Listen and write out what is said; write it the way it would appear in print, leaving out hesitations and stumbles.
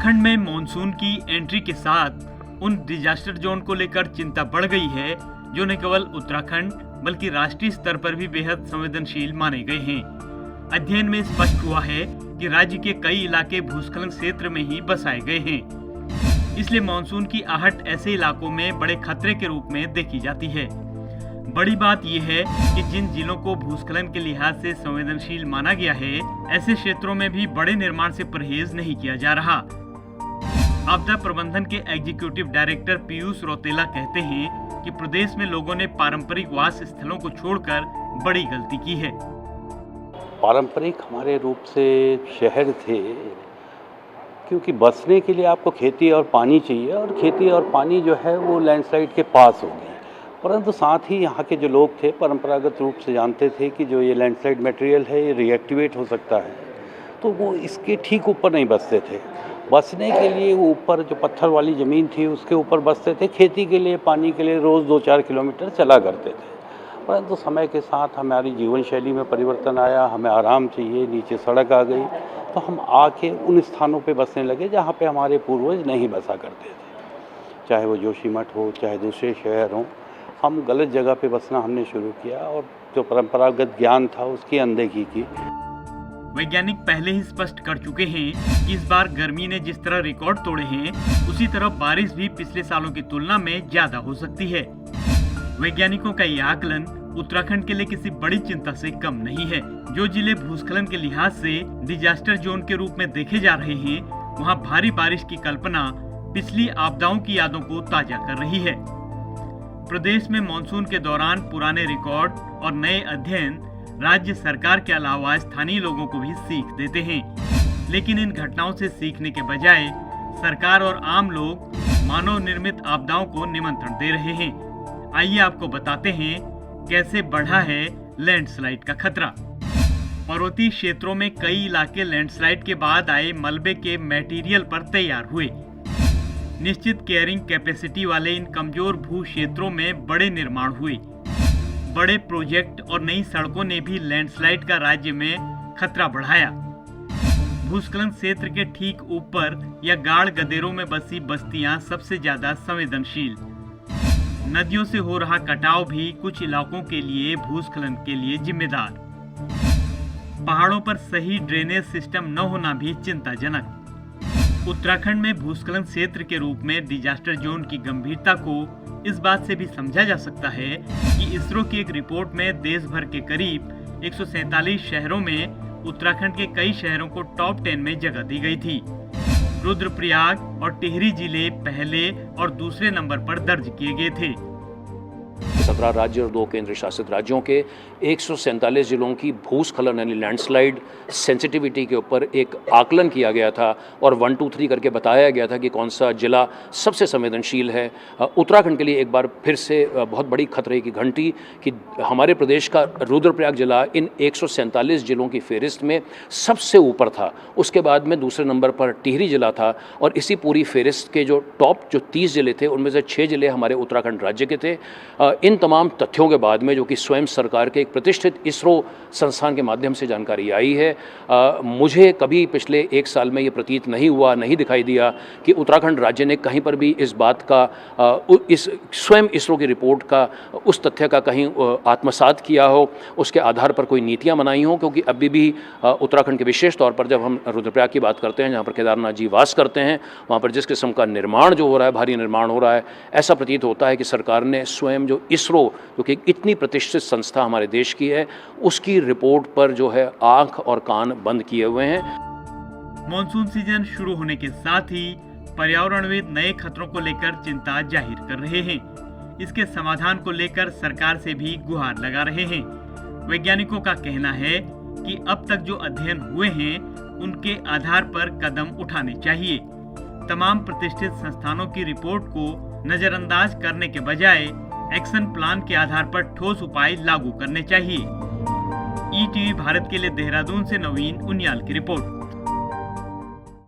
उत्तराखंड में मॉनसून की एंट्री के साथ उन डिजास्टर जोन को लेकर चिंता बढ़ गई है जो न केवल उत्तराखंड बल्कि राष्ट्रीय स्तर पर भी बेहद संवेदनशील माने गए हैं। अध्ययन में स्पष्ट हुआ है कि राज्य के कई इलाके भूस्खलन क्षेत्र में ही बसाए गए हैं। इसलिए मॉनसून की आहट ऐसे इलाकों में बड़े खतरे के रूप में देखी जाती है। बड़ी बात यह है कि जिन जिलों को भूस्खलन के लिहाज से संवेदनशील माना गया है, ऐसे क्षेत्रों में भी बड़े निर्माण से परहेज नहीं किया जा रहा। आपदा प्रबंधन के एग्जीक्यूटिव डायरेक्टर पीयूष रौतेला कहते हैं कि प्रदेश में लोगों ने पारंपरिक वास स्थलों को छोड़कर बड़ी गलती की है। पारंपरिक हमारे रूप से शहर थे, क्योंकि बसने के लिए आपको खेती और पानी चाहिए, और खेती और पानी जो है वो लैंडस्लाइड के पास हो गए। परंतु साथ ही यहाँ के जो लोग थे परंपरागत रूप से जानते थे कि जो ये लैंडस्लाइड मटेरियल है ये रिएक्टिवेट हो सकता है, तो वो इसके ठीक ऊपर नहीं बसते थे। बसने के लिए ऊपर जो पत्थर वाली ज़मीन थी उसके ऊपर बसते थे। खेती के लिए, पानी के लिए रोज़ 2-4 किलोमीटर चला करते थे। परंतु समय के साथ हमारी जीवन शैली में परिवर्तन आया, हमें आराम चाहिए, नीचे सड़क आ गई, तो हम आके उन स्थानों पे बसने लगे जहाँ पे हमारे पूर्वज नहीं बसा करते थे। चाहे वो जोशीमठ हो, चाहे दूसरे शहर हों, हम गलत जगह पे बसना हमने शुरू किया और जो परंपरागत ज्ञान था उसकी अनदेखी की। वैज्ञानिक पहले ही स्पष्ट कर चुके हैं कि इस बार गर्मी ने जिस तरह रिकॉर्ड तोड़े हैं, उसी तरह बारिश भी पिछले सालों की तुलना में ज्यादा हो सकती है। वैज्ञानिकों का यह आकलन उत्तराखंड के लिए किसी बड़ी चिंता से कम नहीं है। जो जिले भूस्खलन के लिहाज से डिजास्टर जोन के रूप में देखे जा रहे हैं, वहाँ भारी बारिश की कल्पना पिछली आपदाओं की यादों को ताजा कर रही है। प्रदेश में मानसून के दौरान पुराने रिकॉर्ड और नए अध्ययन राज्य सरकार के अलावा स्थानीय लोगों को भी सीख देते हैं। लेकिन इन घटनाओं से सीखने के बजाय सरकार और आम लोग मानव निर्मित आपदाओं को निमंत्रण दे रहे हैं। आइए आपको बताते हैं कैसे बढ़ा है लैंडस्लाइड का खतरा। पर्वतीय क्षेत्रों में कई इलाके लैंडस्लाइड के बाद आए मलबे के मटेरियल पर तैयार हुए। निश्चित कैरिंग कैपेसिटी वाले इन कमजोर भू क्षेत्रों में बड़े निर्माण हुए। बड़े प्रोजेक्ट और नई सड़कों ने भी लैंडस्लाइड का राज्य में खतरा बढ़ाया। भूस्खलन क्षेत्र के ठीक ऊपर या गाढ़ गदेरों में बसी बस्तियां सबसे ज्यादा संवेदनशील। नदियों से हो रहा कटाव भी कुछ इलाकों के लिए भूस्खलन के लिए जिम्मेदार। पहाड़ों पर सही ड्रेनेज सिस्टम न होना भी चिंताजनक। उत्तराखंड में भूस्खलन क्षेत्र के रूप में डिजास्टर जोन की गंभीरता को इस बात से भी समझा जा सकता है कि इसरो की एक रिपोर्ट में देश भर के करीब 147 शहरों में उत्तराखंड के कई शहरों को टॉप 10 में जगह दी गई थी। रुद्रप्रयाग और टिहरी जिले पहले और दूसरे नंबर पर दर्ज किए गए थे। 17 राज्य और 2 केंद्र शासित राज्यों के 147 जिलों की भूस्खलन यानी लैंडस्लाइड सेंसिटिविटी के ऊपर एक आकलन किया गया था और 1, 2, 3 करके बताया गया था कि कौन सा जिला सबसे संवेदनशील है। उत्तराखंड के लिए एक बार फिर से बहुत बड़ी खतरे की घंटी कि हमारे प्रदेश का रुद्रप्रयाग जिला इन 147 जिलों की फहरिस्त में सबसे ऊपर था। उसके बाद में दूसरे नंबर पर टिहरी जिला था और इसी पूरी फहरिस्त के जो टॉप 30 जिले थे उनमें से 6 जिले हमारे उत्तराखंड राज्य के थे। इन तमाम तथ्यों के बाद में जो कि स्वयं सरकार के एक प्रतिष्ठित इसरो संस्थान के माध्यम से जानकारी आई है, मुझे कभी पिछले 1 साल में ये प्रतीत नहीं दिखाई दिया कि उत्तराखंड राज्य ने कहीं पर भी इस बात का इस स्वयं इसरो की रिपोर्ट का उस तथ्य का कहीं आत्मसात किया हो, उसके आधार पर कोई नीतियां बनाई हों। क्योंकि अभी भी उत्तराखंड के विशेष तौर पर जब हम रुद्रप्रयाग की बात करते हैं, जहाँ पर केदारनाथ जी वास करते हैं, वहाँ पर जिस किस्म का निर्माण जो हो रहा है, भारी निर्माण हो रहा है, ऐसा प्रतीत होता है कि सरकार ने स्वयं जो इसरो जो कि इतनी प्रतिष्ठित संस्था हमारे देश की है, उसकी रिपोर्ट पर जो है आंख और कान बंद किए हुए हैं। मॉनसून सीजन शुरू होने के साथ ही पर्यावरणविद नए खतरों को लेकर चिंता जाहिर कर रहे हैं। इसके समाधान को लेकर सरकार से भी गुहार लगा रहे हैं। वैज्ञानिकों का कहना है कि अब तक जो अध्ययन हुए हैं उनके आधार पर कदम उठाने चाहिए। तमाम प्रतिष्ठित संस्थानों की रिपोर्ट को नजरअंदाज करने के बजाय एक्शन प्लान के आधार पर ठोस उपाय लागू करने चाहिए। ईटीवी भारत के लिए देहरादून से नवीन उनियाल की रिपोर्ट।